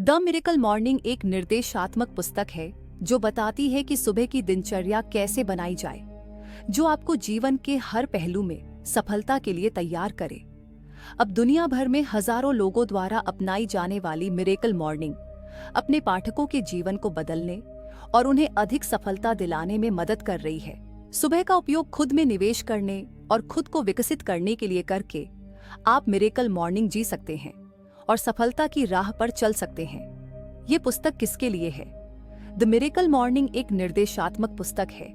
The miracle morning एक निर्देशात्मक पुस्तक है जो बताती है कि सुबह की दिनचर्या कैसे बनाई जाए, जो आपको जीवन के हर पहलू में सफलता के लिए तैयार करे। अब दुनिया भर में हजारों लोगों द्वारा अपनाई जाने वाली मिरेकल मॉर्निंग अपने पाठकों के जीवन को बदलने और उन्हें अधिक सफलता दिलाने में मदद कर रही है। सुबह का उपयोग खुद में निवेश करने और खुद को विकसित करने के लिए करके आप मिरेकल मॉर्निंग जी सकते हैं और सफलता की राह पर चल सकते हैं। ये पुस्तक किसके लिए है? द मिरेकल मॉर्निंग एक निर्देशात्मक पुस्तक है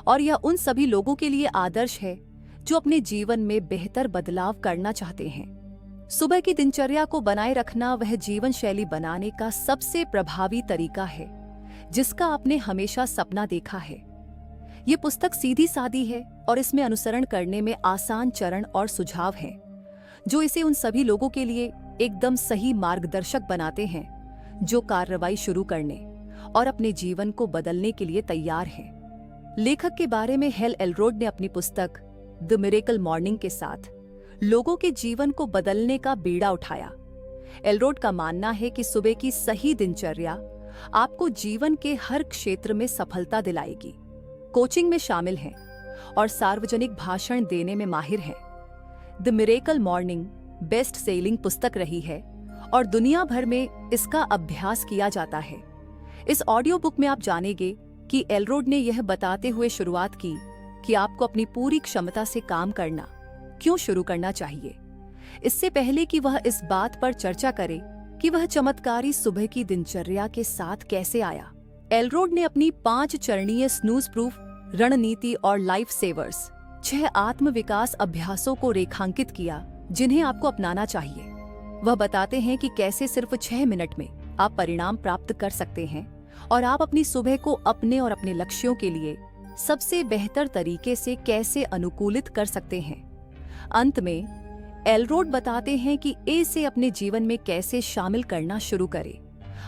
और यह उन सभी लोगों के लिए आदर्श है जो अपने जीवन में बेहतर बदलाव करना चाहते हैं। सुबह की दिनचर्या को बनाए रखना वह जीवन शैली बनाने का सबसे प्रभावी तरीका है जिसका आपने हमेशा सपना देखा है। ये पुस्तक सीधी सादी है और इसमें अनुसरण करने में आसान चरण और सुझाव हैं जो इसे उन सभी लोगों के लिए एकदम सही मार्गदर्शक बनाते हैं जो कार्रवाई शुरू करने और अपने जीवन को बदलने के लिए तैयार हैं। लेखक के बारे में हेल एलरोड ने अपनी पुस्तक द मिरेकल मॉर्निंग के साथ लोगों के जीवन को बदलने का बीड़ा उठाया। एलरोड का मानना है कि सुबह की सही दिनचर्या आपको जीवन के हर क्षेत्र में सफलता दिलाएगी। कोचिंग में शामिल हैं और सार्वजनिक भाषण देने में माहिर हैं। The miracle morning best selling पुस्तक रही है और दुनिया भर में इसका अभ्यास किया जाता है। इस ऑडियो बुक में आप जानेंगे कि एलरोड ने यह बताते हुए शुरुआत की कि आपको अपनी पूरी क्षमता से काम करना क्यों शुरू करना चाहिए, इससे पहले कि वह इस बात पर चर्चा करे कि वह चमत्कारी सुबह की दिनचर्या के साथ कैसे आया। एलरोड ने अपनी 5 चरणीय स्नूज प्रूफ रणनीति और लाइफ सेवर्स 6 आत्मविकास अभ्यासों को रेखांकित किया जिन्हें आपको अपनाना चाहिए। वह बताते हैं कि कैसे सिर्फ 6 मिनट में आप परिणाम प्राप्त कर सकते हैं और आप अपनी सुबह को अपने और अपने लक्ष्यों के लिए सबसे बेहतर तरीके से कैसे अनुकूलित कर सकते हैं। अंत में एलरोड बताते हैं कि इसे अपने जीवन में कैसे शामिल करना शुरू करें।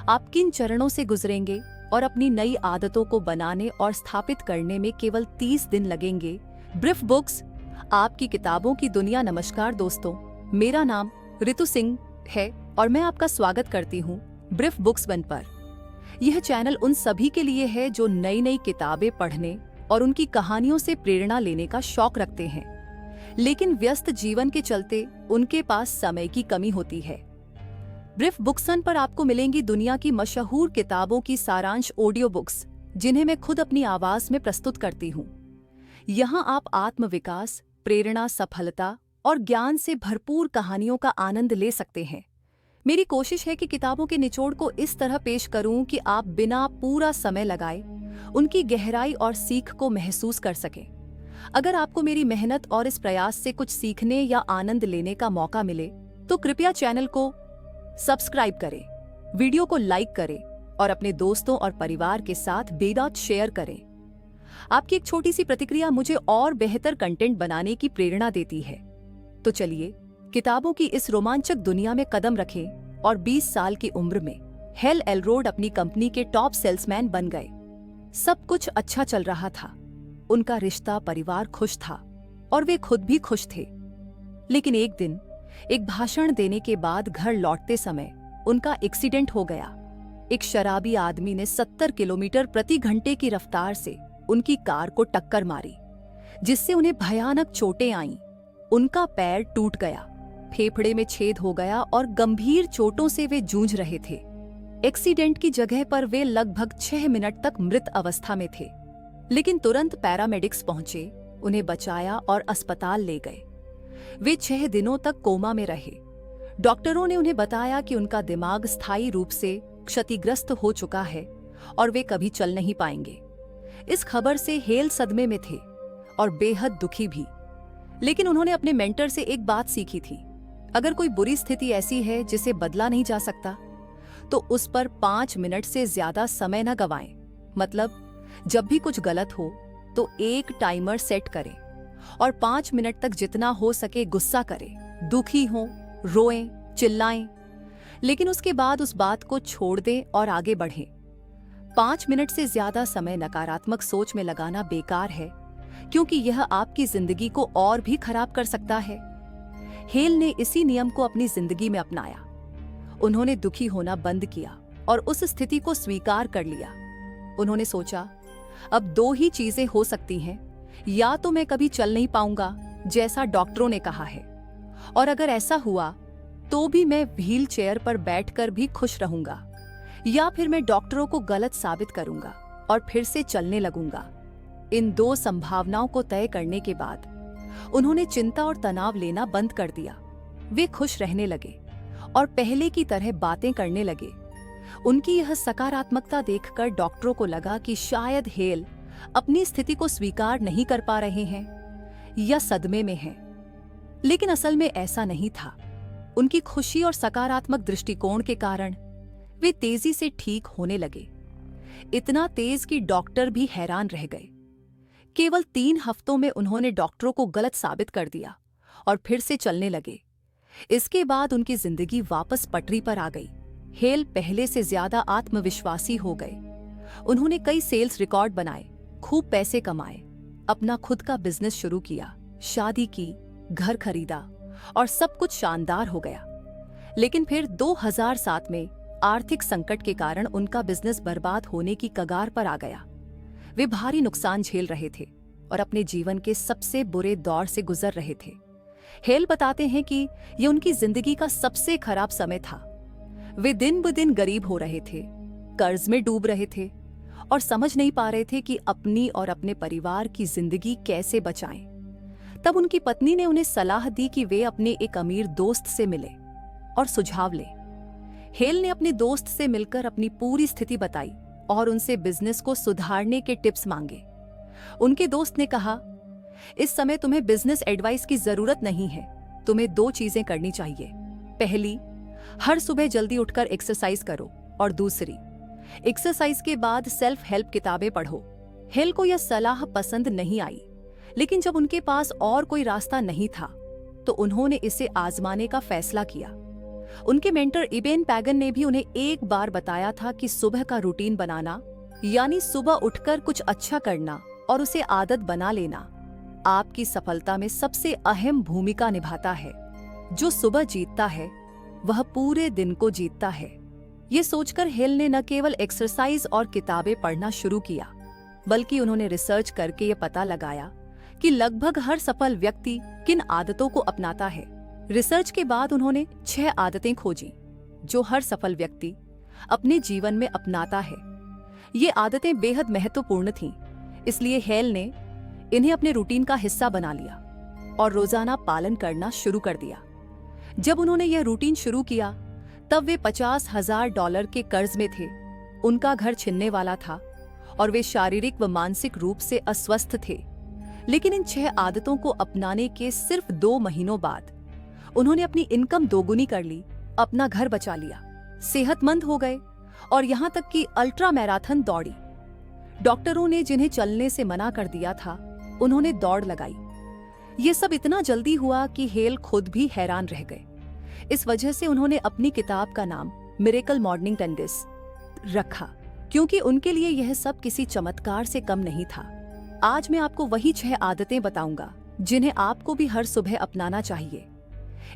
आप किन चरणों से गुजरेंगे और अपनी नई आदतों को बनाने और स्थापित करने में केवल 30 दिन लगेंगे। ब्रीफ बुक्स, आपकी किताबों की दुनिया। नमस्कार दोस्तों, मेरा नाम रितु सिंह है और मैं आपका स्वागत करती हूँ ब्रीफ बुक्स 1 पर। यह चैनल उन सभी के लिए है जो नई नई किताबें पढ़ने और उनकी कहानियों से प्रेरणा लेने का शौक रखते हैं, लेकिन व्यस्त जीवन के चलते उनके पास समय की कमी होती है। ब्रीफ बुक्स 1 पर आपको मिलेंगी दुनिया की मशहूर किताबों की सारांश ऑडियो बुक्स जिन्हें मैं खुद अपनी आवाज में प्रस्तुत करती हूँ। यहाँ आप आत्मविकास, प्रेरणा, सफलता और ज्ञान से भरपूर कहानियों का आनंद ले सकते हैं। मेरी कोशिश है कि किताबों के निचोड़ को इस तरह पेश करूं कि आप बिना पूरा समय लगाए उनकी गहराई और सीख को महसूस कर सकें। अगर आपको मेरी मेहनत और इस प्रयास से कुछ सीखने या आनंद लेने का मौका मिले तो कृपया चैनल को सब्सक्राइब करें, वीडियो को लाइक करें और अपने दोस्तों और परिवार के साथ बेदाग शेयर करें। आपकी एक छोटी सी प्रतिक्रिया मुझे और बेहतर कंटेंट बनाने की प्रेरणा देती है। तो चलिए किताबों की इस रोमांचक दुनिया में कदम रखें और 20 साल की उम्र में हेल एलरोड अपनी कंपनी के टॉप सेल्समैन बन गए। सब कुछ अच्छा चल रहा था, उनका रिश्ता, परिवार खुश था और वे खुद भी खुश थे। लेकिन एक दिन एक भाषण देने के बाद घर लौटते समय उनका एक्सीडेंट हो गया। एक शराबी आदमी ने 70 किलोमीटर प्रति घंटे की रफ्तार से उनकी कार को टक्कर मारी, जिससे उन्हें भयानक चोटें आईं। उनका पैर टूट गया, फेफड़े में छेद हो गया और गंभीर चोटों से वे जूझ रहे थे। एक्सीडेंट की जगह पर वे लगभग 6 मिनट तक मृत अवस्था में थे, लेकिन तुरंत पैरामेडिक्स पहुंचे, उन्हें बचाया और अस्पताल ले गए। वे 6 दिनों तक कोमा में रहे। डॉक्टरों ने उन्हें बताया कि उनका दिमाग स्थायी रूप से क्षतिग्रस्त हो चुका है और वे कभी चल नहीं पाएंगे। इस खबर से हेल सदमे में थे और बेहद दुखी भी। लेकिन उन्होंने अपने मेंटर से एक बात सीखी थी, अगर कोई बुरी स्थिति ऐसी है जिसे बदला नहीं जा सकता तो उस पर 5 मिनट से ज्यादा समय न गवाएं। मतलब जब भी कुछ गलत हो तो एक टाइमर सेट करें और 5 मिनट तक जितना हो सके गुस्सा करें, दुखी हों, रोएं, चिल्लाएं, लेकिन उसके बाद उस बात को छोड़ दें और आगे बढ़ें। 5 मिनट से ज्यादा समय नकारात्मक सोच में लगाना बेकार है क्योंकि यह आपकी जिंदगी को और भी खराब कर सकता है। हेल ने इसी नियम को अपनी जिंदगी में अपनाया। उन्होंने दुखी होना बंद किया और उस स्थिति को स्वीकार कर लिया। उन्होंने सोचा, अब दो ही चीजें हो सकती हैं, या तो मैं कभी चल नहीं पाऊंगा जैसा डॉक्टरों ने कहा है, और अगर ऐसा हुआ तो भी मैं व्हील चेयर पर बैठकर भी खुश रहूंगा, या फिर मैं डॉक्टरों को गलत साबित करूंगा और फिर से चलने लगूंगा। इन दो संभावनाओं को तय करने के बाद उन्होंने चिंता और तनाव लेना बंद कर दिया। वे खुश रहने लगे और पहले की तरह बातें करने लगे। उनकी यह सकारात्मकता देखकर डॉक्टरों को लगा कि शायद हेल अपनी स्थिति को स्वीकार नहीं कर पा रहे हैं या सदमे में हैं। लेकिन असल में ऐसा नहीं था। उनकी खुशी और सकारात्मक दृष्टिकोण के कारण वे तेजी से ठीक होने लगे, इतना तेज कि डॉक्टर भी हैरान रह गए। केवल 3 हफ्तों में उन्होंने डॉक्टरों को गलत साबित कर दिया और फिर से चलने लगे। इसके बाद उनकी जिंदगी वापस पटरी पर आ गई। हेल पहले से ज्यादा आत्मविश्वासी हो गए। उन्होंने कई सेल्स रिकॉर्ड बनाए, खूब पैसे कमाए, अपना खुद का बिजनेस शुरू किया, शादी की, घर खरीदा और सब कुछ शानदार हो गया। लेकिन फिर 2007 में आर्थिक संकट के कारण उनका बिजनेस बर्बाद होने की कगार पर आ गया। वे भारी नुकसान झेल रहे थे और अपने जीवन के सबसे बुरे दौर से गुजर रहे थे। हेल बताते हैं कि यह उनकी जिंदगी का सबसे खराब समय था। वे दिन ब दिन गरीब हो रहे थे, कर्ज में डूब रहे थे और समझ नहीं पा रहे थे कि अपनी और अपने परिवार की जिंदगी कैसे बचाएं। तब उनकी पत्नी ने उन्हें सलाह दी कि वे अपने एक अमीर दोस्त से मिले और सुझाव लें। हेल ने अपने दोस्त से मिलकर अपनी पूरी स्थिति बताई और उनसे बिजनेस को सुधारने के टिप्स मांगे। उनके दोस्त ने कहा, इस समय तुम्हें बिजनेस एडवाइस की जरूरत नहीं है। तुम्हें 2 चीजें करनी चाहिए। पहली, हर सुबह जल्दी उठकर एक्सरसाइज करो, और दूसरी, एक्सरसाइज के बाद सेल्फ हेल्प किताबें पढ़ो। हेल को यह सलाह पसंद नहीं आई, लेकिन जब उनके पास और कोई रास्ता नहीं था तो उन्होंने इसे आजमाने का फैसला किया। उनके मेंटर इबेन पैगन ने भी उन्हें एक बार बताया था कि सुबह का रूटीन बनाना, यानी सुबह उठकर कुछ अच्छा करना और उसे आदत बना लेना, आपकी सफलता में सबसे अहम भूमिका निभाता है। जो सुबह जीतता है वह पूरे दिन को जीतता है। ये सोचकर हेल ने न केवल एक्सरसाइज और किताबें पढ़ना शुरू किया, बल्कि उन्होंने रिसर्च करके ये पता लगाया कि लगभग हर सफल व्यक्ति किन आदतों को अपनाता है। रिसर्च के बाद उन्होंने 6 आदतें खोजी जो हर सफल व्यक्ति अपने जीवन में अपनाता है। ये आदतें बेहद महत्वपूर्ण थीं, इसलिए हेल ने इन्हें अपने रूटीन का हिस्सा बना लिया और रोजाना पालन करना शुरू कर दिया। जब उन्होंने यह रूटीन शुरू किया तब वे $50,000 के कर्ज में थे। उनका घर छिनने वाला था और वे शारीरिक व मानसिक रूप से अस्वस्थ थे। लेकिन इन 6 आदतों को अपनाने के सिर्फ 2 महीनों बाद उन्होंने अपनी इनकम दोगुनी कर ली, अपना घर बचा लिया, सेहतमंद हो गए और यहाँ तक कि अल्ट्रा मैराथन दौड़ी। डॉक्टरों ने जिन्हें चलने से मना कर दिया था, उन्होंने दौड़ लगाई। ये सब इतना जल्दी हुआ कि हेल खुद भी हैरान रह गए। इस वजह से उन्होंने अपनी किताब का नाम मिरेकल मॉर्निंग 10 डेज रखा, क्योंकि उनके लिए यह सब किसी चमत्कार से कम नहीं था। आज मैं आपको वही 6 आदतें बताऊंगा जिन्हें आपको भी हर सुबह अपनाना चाहिए।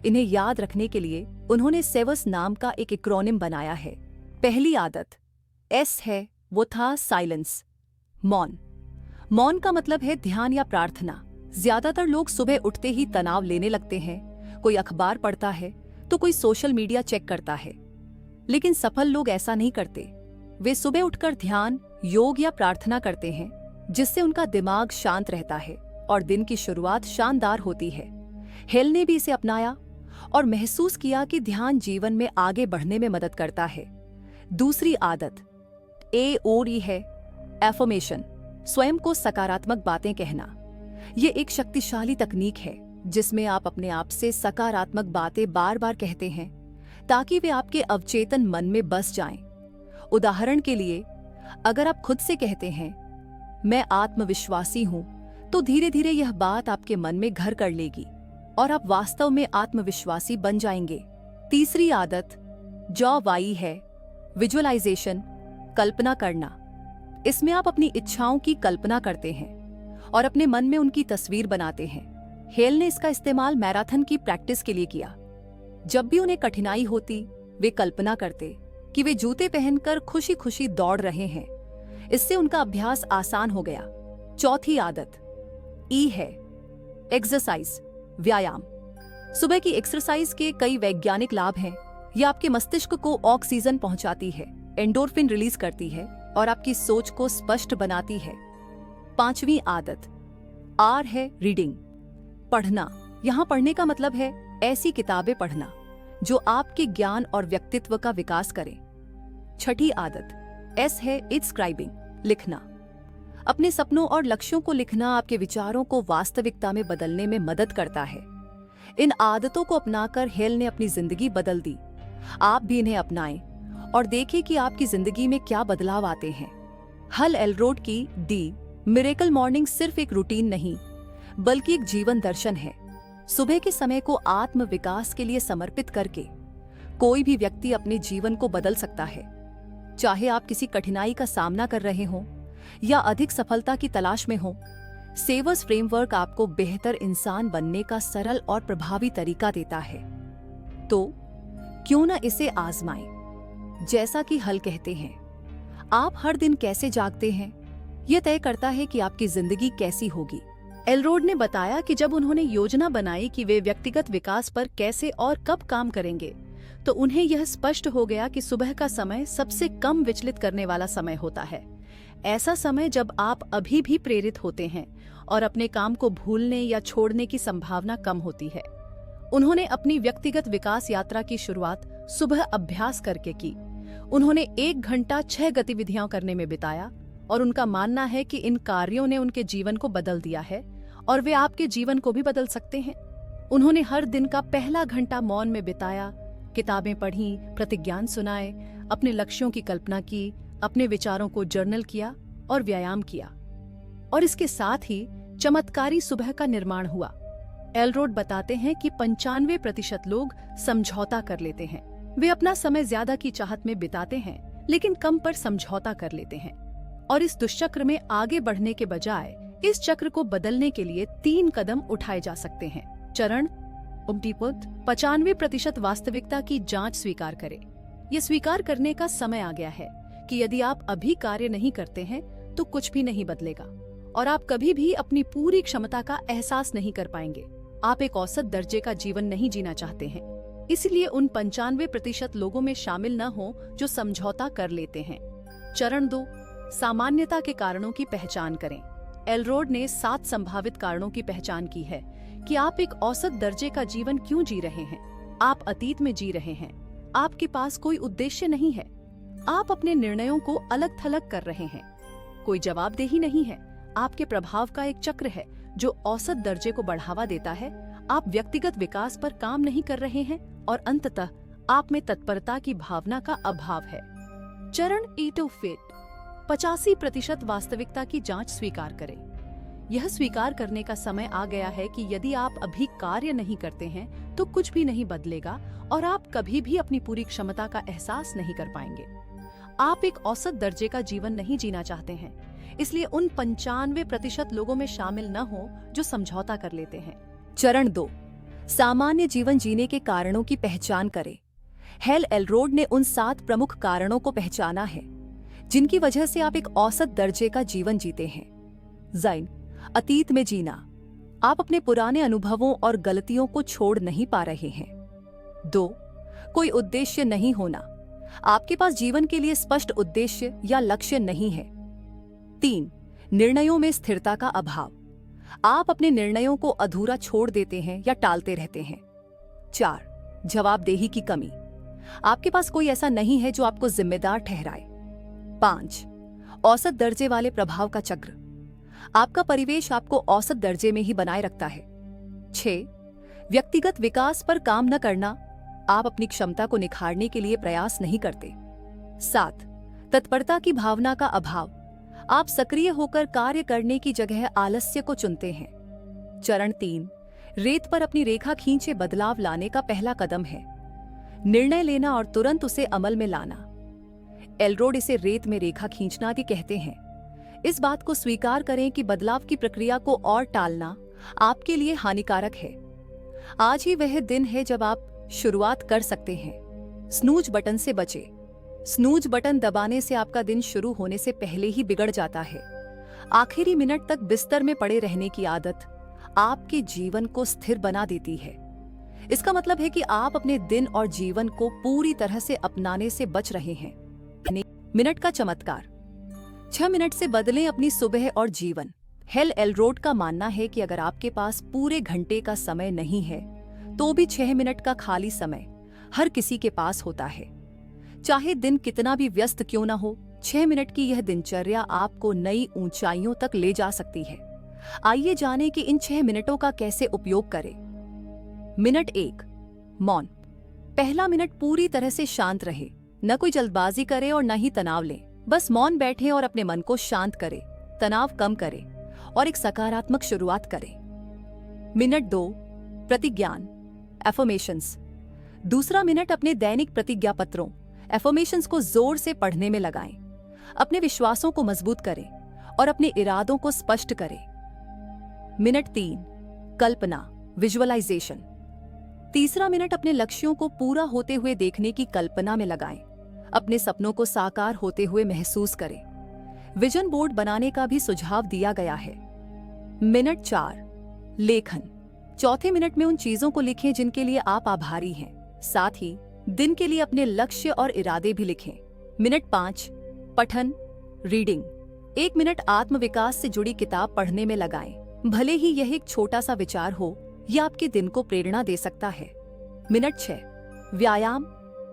इन्हें याद रखने के लिए उन्होंने सेवस नाम का एक एक्रोनिम बनाया है। पहली आदत एस है, वो था साइलेंस, मौन। मौन का मतलब है ध्यान या प्रार्थना। ज्यादातर लोग सुबह उठते ही तनाव लेने लगते हैं। कोई अखबार पढ़ता है तो कोई सोशल मीडिया चेक करता है, लेकिन सफल लोग ऐसा नहीं करते। वे सुबह उठकर ध्यान, योग या प्रार्थना करते हैं, जिससे उनका दिमाग शांत रहता है और दिन की शुरुआत शानदार होती है। हेल ने भी इसे अपनाया और महसूस किया कि ध्यान जीवन में आगे बढ़ने में मदद करता है। दूसरी आदत AOE है, एफर्मेशन, स्वयं को सकारात्मक बातें कहना। ये एक शक्तिशाली तकनीक है जिसमें आप अपने आप से सकारात्मक बातें बार बार कहते हैं ताकि वे आपके अवचेतन मन में बस जाएं। उदाहरण के लिए, अगर आप खुद से कहते हैं मैं आत्मविश्वासी हूं, तो धीरे धीरे यह बात आपके मन में घर कर लेगी और आप वास्तव में आत्मविश्वासी बन जाएंगे। तीसरी आदत जॉ वाई है, विजुअलाइजेशन, कल्पना करना। इसमें आप अपनी इच्छाओं की कल्पना करते हैं और अपने मन में उनकी तस्वीर बनाते हैं। हेल ने इसका इस्तेमाल मैराथन की प्रैक्टिस के लिए किया। जब भी उन्हें कठिनाई होती, वे कल्पना करते कि वे जूते पहनकर खुशी खुशी दौड़ रहे हैं। इससे उनका अभ्यास आसान हो गया। चौथी आदत ई है एक्सरसाइज, व्यायाम। सुबह की एक्सरसाइज के कई वैज्ञानिक लाभ हैं। यह आपके मस्तिष्क को ऑक्सीजन पहुंचाती है, एंडोर्फिन रिलीज करती है और आपकी सोच को स्पष्ट बनाती है। पांचवी आदत आर है रीडिंग, पढ़ना। यहाँ पढ़ने का मतलब है ऐसी किताबें पढ़ना जो आपके ज्ञान और व्यक्तित्व का विकास करें। छठी आदत एस है इंस्क्राइबिंग, लिखना। अपने सपनों और लक्ष्यों को लिखना आपके विचारों को वास्तविकता में बदलने में मदद करता है। इन आदतों को अपनाकर हेल ने अपनी जिंदगी बदल दी। आप भी इन्हें अपनाएं और देखें कि आपकी जिंदगी में क्या बदलाव आते हैं। हल एलरोड की डी मिरेकल मॉर्निंग सिर्फ एक रूटीन नहीं, बल्कि एक जीवन दर्शन है। सुबह के समय को आत्म विकास के लिए समर्पित करके कोई भी व्यक्ति अपने जीवन को बदल सकता है। चाहे आप किसी कठिनाई का सामना कर रहे हों या अधिक सफलता की तलाश में हों, सेवर्स फ्रेमवर्क आपको बेहतर इंसान बनने का सरल और प्रभावी तरीका देता है। तो क्यों न इसे आजमाएं। जैसा कि हल कहते हैं, आप हर दिन कैसे जागते हैं, यह तय करता है कि आपकी जिंदगी कैसी होगी। एलरोड ने बताया कि जब उन्होंने योजना बनाई कि वे व्यक्तिगत विकास पर कैसे और कब काम करेंगे, तो उन्हें यह स्पष्ट हो गया कि सुबह का समय सबसे कम विचलित करने वाला समय होता है। ऐसा समय जब आप अभी भी प्रेरित होते हैं और अपने काम को भूलने या छोड़ने की संभावना कम होती है। उन्होंने अपनी व्यक्तिगत विकास यात्रा की शुरुआत सुबह अभ्यास करके की। उन्होंने 1 घंटा 6 गतिविधियां करने में बिताया और उनका मानना है कि इन कार्यों ने उनके जीवन को बदल दिया है और वे आपके जीवन को भी बदल सकते हैं। उन्होंने हर दिन का पहला घंटा मौन में बिताया, किताबें पढ़ी, प्रतिज्ञान सुनाए, अपने लक्ष्यों की कल्पना की, अपने विचारों को जर्नल किया और व्यायाम किया। और इसके साथ ही चमत्कारी सुबह का निर्माण हुआ। एलरोड बताते हैं कि 95% लोग समझौता कर लेते हैं। वे अपना समय ज्यादा की चाहत में बिताते हैं, लेकिन कम पर समझौता कर लेते हैं। और इस दुष्चक्र में आगे बढ़ने के बजाय इस चक्र को बदलने के लिए 3 कदम उठाए जा सकते हैं। चरण 95% वास्तविकता की जांच स्वीकार करें। यह स्वीकार करने का समय आ गया है कि यदि आप अभी कार्य नहीं करते हैं तो कुछ भी नहीं बदलेगा और आप कभी भी अपनी पूरी क्षमता का एहसास नहीं कर पाएंगे। आप एक औसत दर्जे का जीवन नहीं जीना चाहते हैं, इसलिए उन 95% लोगों में शामिल न हो जो समझौता कर लेते हैं। चरण 2, सामान्यता के कारणों की पहचान करें। एलरोड ने 7 संभावित कारणों की पहचान की है कि आप एक औसत दर्जे का जीवन क्यों जी रहे हैं। आप अतीत में जी रहे हैं, आपके पास कोई उद्देश्य नहीं है, आप अपने निर्णयों को अलग थलग कर रहे हैं, कोई जवाबदेही नहीं है, आपके प्रभाव का एक चक्र है जो औसत दर्जे को बढ़ावा देता है, आप व्यक्तिगत विकास पर काम नहीं कर रहे हैं और अंततः आप में तत्परता की भावना का अभाव है। चरण ईटो फिट 85% वास्तविकता की जांच स्वीकार करें। यह स्वीकार करने का समय आ गया है कि यदि आप अभी कार्य नहीं करते हैं तो कुछ भी नहीं बदलेगा और आप कभी भी अपनी पूरी क्षमता का एहसास नहीं कर पाएंगे। आप एक औसत दर्जे का जीवन नहीं जीना चाहते हैं, इसलिए उन 95% लोगों में शामिल न हो जो समझौता कर लेते हैं। चरण 2, सामान्य जीवन जीने के कारणों की पहचान करें। हेल एलरोड ने उन 7 प्रमुख कारणों को पहचाना है जिनकी वजह से आप एक औसत दर्जे का जीवन जीते हैं। ज़ाइन, अतीत में जीना। आप अपने पुराने अनुभवों और गलतियों को छोड़ नहीं पा रहे हैं। 2, कोई उद्देश्य नहीं होना। आपके पास जीवन के लिए स्पष्ट उद्देश्य या लक्ष्य नहीं है। 3, निर्णयों में स्थिरता का अभाव। आप अपने निर्णयों को अधूरा छोड़ देते हैं या टालते रहते हैं। 4, जवाबदेही की कमी। आपके पास कोई ऐसा नहीं है जो आपको जिम्मेदार ठहराए। 5, औसत दर्जे वाले प्रभाव का चक्र। आपका परिवेश आपको औसत दर्जे में ही बनाए रखता है। 6, व्यक्तिगत विकास पर काम न करना। आप अपनी क्षमता को निखारने के लिए प्रयास नहीं करते। 7, तत्परता की भावना का अभाव। आप सक्रिय होकर कार्य करने की जगह आलस्य को चुनते हैं। चरण 3, रेत पर अपनी रेखा खींचे बदलाव लाने का पहला कदम है। निर्णय लेना और तुरंत उसे अमल में लाना। एलरोड इसे रेत में रेखा खींचना भी कहते हैं। इस बात को स्वीकार करें कि बदलाव की प्रक्रिया को और टालना आपके लिए हानिकारक है। आज ही वह दिन है जब आप शुरुआत कर सकते हैं। स्नूज बटन से बचे। स्नूज बटन दबाने से आपका दिन शुरू होने से पहले ही बिगड़ जाता है। आखिरी मिनट तक बिस्तर में पड़े रहने की आदत आपके जीवन को स्थिर बना देती है। इसका मतलब है कि आप अपने दिन और जीवन को पूरी तरह से अपनाने से बच रहे हैं। मिनट का चमत्कार। 6 मिनट से बदलें अपनी सुबह और जीवन। हेल एलरोड का मानना है कि अगर आपके पास पूरे घंटे का समय नहीं है तो भी 6 मिनट का खाली समय हर किसी के पास होता है। चाहे दिन कितना भी व्यस्त क्यों ना हो, 6 मिनट की यह दिनचर्या आपको नई ऊंचाइयों तक ले जा सकती है। आइए जानें कि इन 6 मिनटों का कैसे उपयोग करें। मिनट 1, मौन। पहला मिनट पूरी तरह से शांत रहे, न कोई जल्दबाजी करे और न ही तनाव लें। बस मौन बैठें और अपने मन को शांत करें, तनाव कम करें और एक सकारात्मक शुरुआत करें। मिनट 2, प्रतिज्ञान, एफर्मेशंस। दूसरा मिनट अपने दैनिक प्रतिज्ञा पत्रों, एफर्मेशंस को जोर से पढ़ने में लगाएं। अपने विश्वासों को मजबूत करें और अपने इरादों को स्पष्ट करें। मिनट 3, कल्पना, विजुअलाइजेशन। तीसरा मिनट अपने लक्ष्यों को पूरा होते हुए देखने की कल्पना में लगाएं। अपने सपनों को साकार होते हुए महसूस करें। विजन बोर्ड बनाने का भी सुझाव दिया गया है। मिनट 4, लेखन। चौथे मिनट में उन चीजों को लिखें जिनके लिए आप आभारी हैं। साथ ही दिन के लिए अपने लक्ष्य और इरादे भी लिखें। मिनट 5, पठन, रीडिंग। 1 मिनट आत्मविकास से जुड़ी किताब पढ़ने में लगाएं। भले ही यह एक छोटा सा विचार हो, यह आपके दिन को प्रेरणा दे सकता है। मिनट 6, व्यायाम,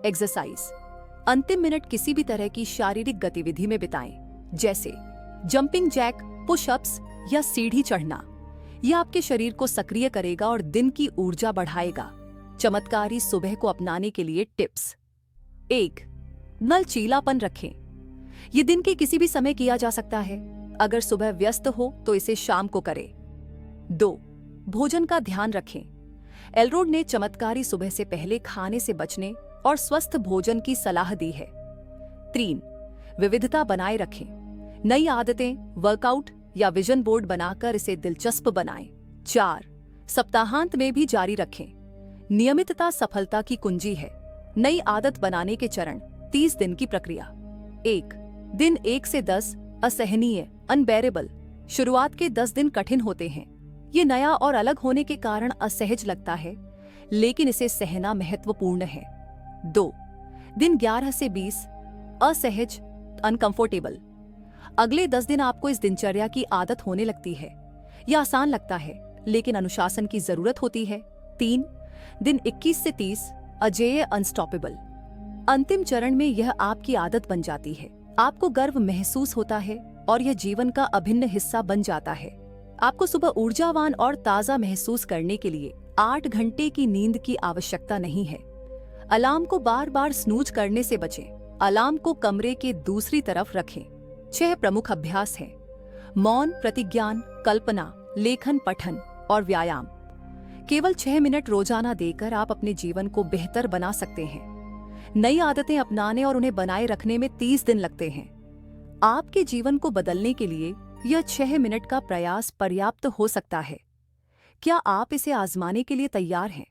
एक्सरसाइज। अंतिम मिनट किसी भी तरह की शारीरिक गतिविधि में बिताएं, जैसे जंपिंग जैक, पुशअप्स या सीढ़ी चढ़ना। यह आपके शरीर को सक्रिय करेगा और दिन की ऊर्जा बढ़ाएगा। चमत्कारी सुबह को अपनाने के लिए टिप्स। 1, लचीलापन रखें। यह दिन के किसी भी समय किया जा सकता है। अगर सुबह व्यस्त हो तो इसे शाम को करें। 2, भोजन का ध्यान रखें। एलरोड ने चमत्कारी सुबह से पहले खाने से बचने और स्वस्थ भोजन की सलाह दी है। 3, विविधता बनाए रखें। नई आदतें, वर्कआउट या विजन बोर्ड बनाकर इसे दिलचस्प बनाएं। 4, सप्ताहांत में भी जारी रखें। नियमितता सफलता की कुंजी है। नई आदत बनाने के चरण, 30 दिन की प्रक्रिया। 1, दिन 1 से 10, असहनीय, अनबेरेबल। शुरुआत के 10 दिन कठिन होते हैं। ये नया और अलग होने के कारण असहज लगता है, लेकिन इसे सहना महत्वपूर्ण है। 2, दिन 11 से 20, असहज, अनकंफर्टेबल। अगले 10 दिन आपको इस दिनचर्या की आदत होने लगती है। यह आसान लगता है, लेकिन अनुशासन की जरूरत होती है। 3, दिन 21 से 30, अजेय, अनस्टॉपेबल। अंतिम चरण में यह आपकी आदत बन जाती है। आपको गर्व महसूस होता है और यह जीवन का अभिन्न हिस्सा बन जाता है। आपको सुबह ऊर्जावान और ताजा महसूस करने के लिए 8 घंटे की नींद की आवश्यकता नहीं है। अलार्म को बार बार स्नूज करने से बचें। अलार्म को कमरे के दूसरी तरफ रखें। 6 प्रमुख अभ्यास हैं: मौन, प्रतिज्ञान, कल्पना, लेखन, पठन और व्यायाम। केवल 6 मिनट रोजाना देकर आप अपने जीवन को बेहतर बना सकते हैं। नई आदतें अपनाने और उन्हें बनाए रखने में 30 दिन लगते हैं। आपके जीवन को बदलने के लिए यह 6 मिनट का प्रयास पर्याप्त हो सकता है। क्या आप इसे आजमाने के लिए तैयार हैं?